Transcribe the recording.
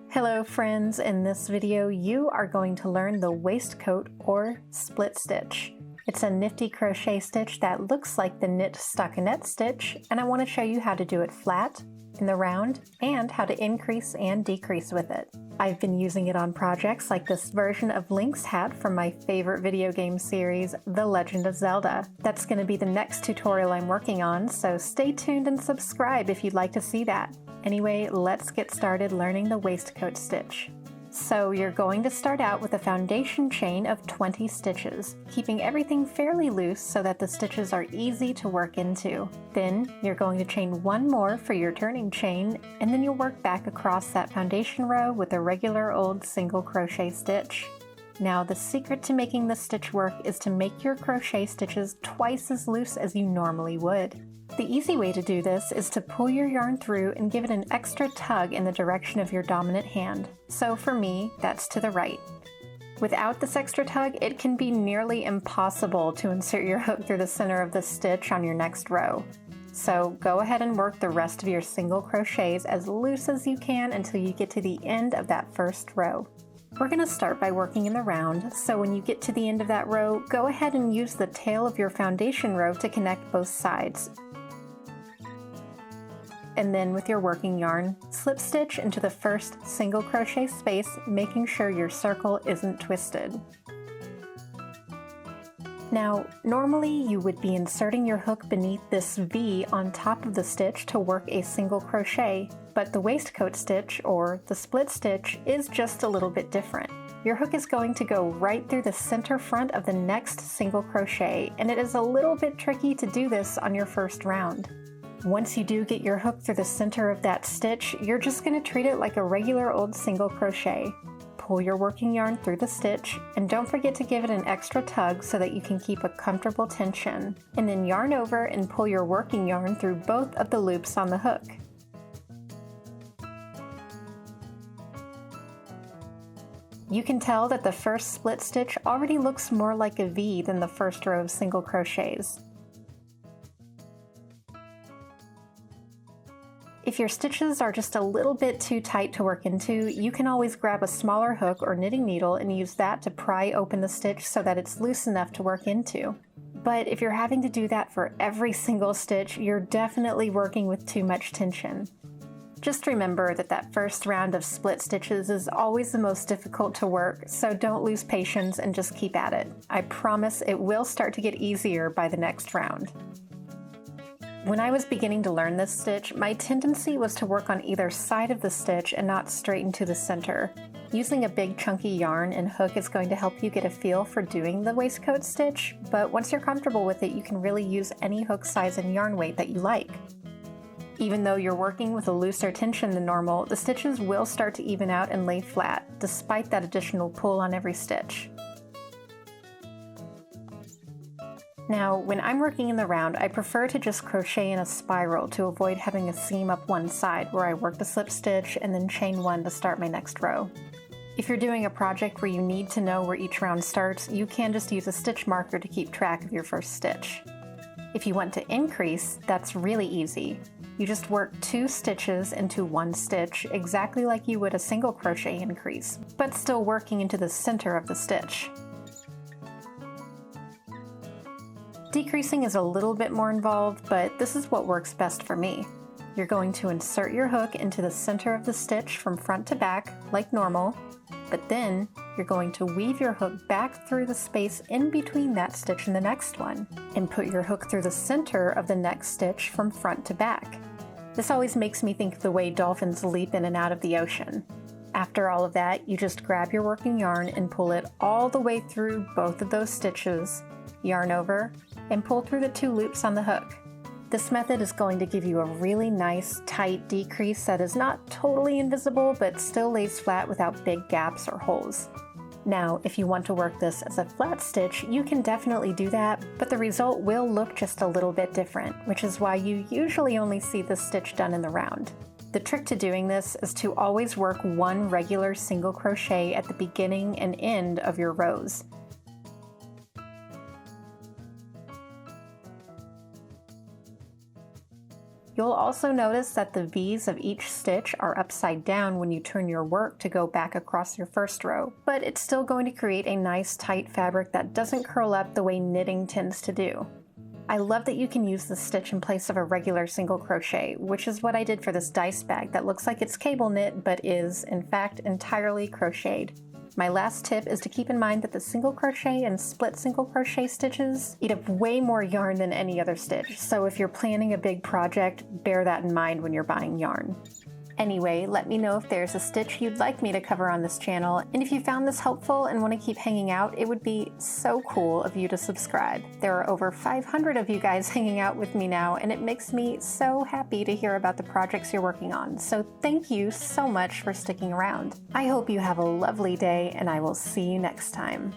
Hello friends, in this video you are going to learn the waistcoat or split stitch. It's a nifty crochet stitch that looks like the knit stockinette stitch, and I want to show you how to do it flat, in the round, and how to increase and decrease with it. I've been using it on projects like this version of Link's hat from my favorite video game series, The Legend of Zelda. That's going to be the next tutorial I'm working on, so stay tuned and subscribe if you'd like to see that. Anyway, let's get started learning the waistcoat stitch. So you're going to start out with a foundation chain of 20 stitches, keeping everything fairly loose so that the stitches are easy to work into. Then you're going to chain one more for your turning chain, and then you'll work back across that foundation row with a regular old single crochet stitch. Now the secret to making this stitch work is to make your crochet stitches twice as loose as you normally would. The easy way to do this is to pull your yarn through and give it an extra tug in the direction of your dominant hand. So for me, that's to the right. Without this extra tug, it can be nearly impossible to insert your hook through the center of the stitch on your next row. So go ahead and work the rest of your single crochets as loose as you can until you get to the end of that first row. We're going to start by working in the round, so when you get to the end of that row, go ahead and use the tail of your foundation row to connect both sides. And then with your working yarn, slip stitch into the first single crochet space, making sure your circle isn't twisted. Now, normally you would be inserting your hook beneath this V on top of the stitch to work a single crochet, but the waistcoat stitch, or the split stitch, is just a little bit different. Your hook is going to go right through the center front of the next single crochet, and it is a little bit tricky to do this on your first round. Once you do get your hook through the center of that stitch, you're just going to treat it like a regular old single crochet. Pull your working yarn through the stitch, and don't forget to give it an extra tug so that you can keep a comfortable tension. And then yarn over and pull your working yarn through both of the loops on the hook. You can tell that the first split stitch already looks more like a V than the first row of single crochets. If your stitches are just a little bit too tight to work into, you can always grab a smaller hook or knitting needle and use that to pry open the stitch so that it's loose enough to work into. But if you're having to do that for every single stitch, you're definitely working with too much tension. Just remember that that first round of split stitches is always the most difficult to work, so don't lose patience and just keep at it. I promise it will start to get easier by the next round. When I was beginning to learn this stitch, my tendency was to work on either side of the stitch and not straight into the center. Using a big chunky yarn and hook is going to help you get a feel for doing the waistcoat stitch, but once you're comfortable with it, you can really use any hook size and yarn weight that you like. Even though you're working with a looser tension than normal, the stitches will start to even out and lay flat, despite that additional pull on every stitch. Now, when I'm working in the round, I prefer to just crochet in a spiral to avoid having a seam up one side where I work the slip stitch and then chain one to start my next row. If you're doing a project where you need to know where each round starts, you can just use a stitch marker to keep track of your first stitch. If you want to increase, that's really easy. You just work 2 stitches into 1 stitch, exactly like you would a single crochet increase, but still working into the center of the stitch. Decreasing is a little bit more involved, but this is what works best for me. You're going to insert your hook into the center of the stitch from front to back, like normal, but then you're going to weave your hook back through the space in between that stitch and the next one, and put your hook through the center of the next stitch from front to back. This always makes me think of the way dolphins leap in and out of the ocean. After all of that, you just grab your working yarn and pull it all the way through both of those stitches, yarn over, and pull through the 2 loops on the hook. This method is going to give you a really nice, tight decrease that is not totally invisible, but still lays flat without big gaps or holes. Now, if you want to work this as a flat stitch, you can definitely do that, but the result will look just a little bit different, which is why you usually only see this stitch done in the round. The trick to doing this is to always work 1 regular single crochet at the beginning and end of your rows. You'll also notice that the V's of each stitch are upside down when you turn your work to go back across your first row, but it's still going to create a nice tight fabric that doesn't curl up the way knitting tends to do. I love that you can use the stitch in place of a regular single crochet, which is what I did for this dice bag that looks like it's cable knit but is, in fact, entirely crocheted. My last tip is to keep in mind that the single crochet and split single crochet stitches eat up way more yarn than any other stitch, so if you're planning a big project, bear that in mind when you're buying yarn. Anyway, let me know if there's a stitch you'd like me to cover on this channel, and if you found this helpful and want to keep hanging out, it would be so cool of you to subscribe. There are over 500 of you guys hanging out with me now, and it makes me so happy to hear about the projects you're working on, so thank you so much for sticking around. I hope you have a lovely day, and I will see you next time.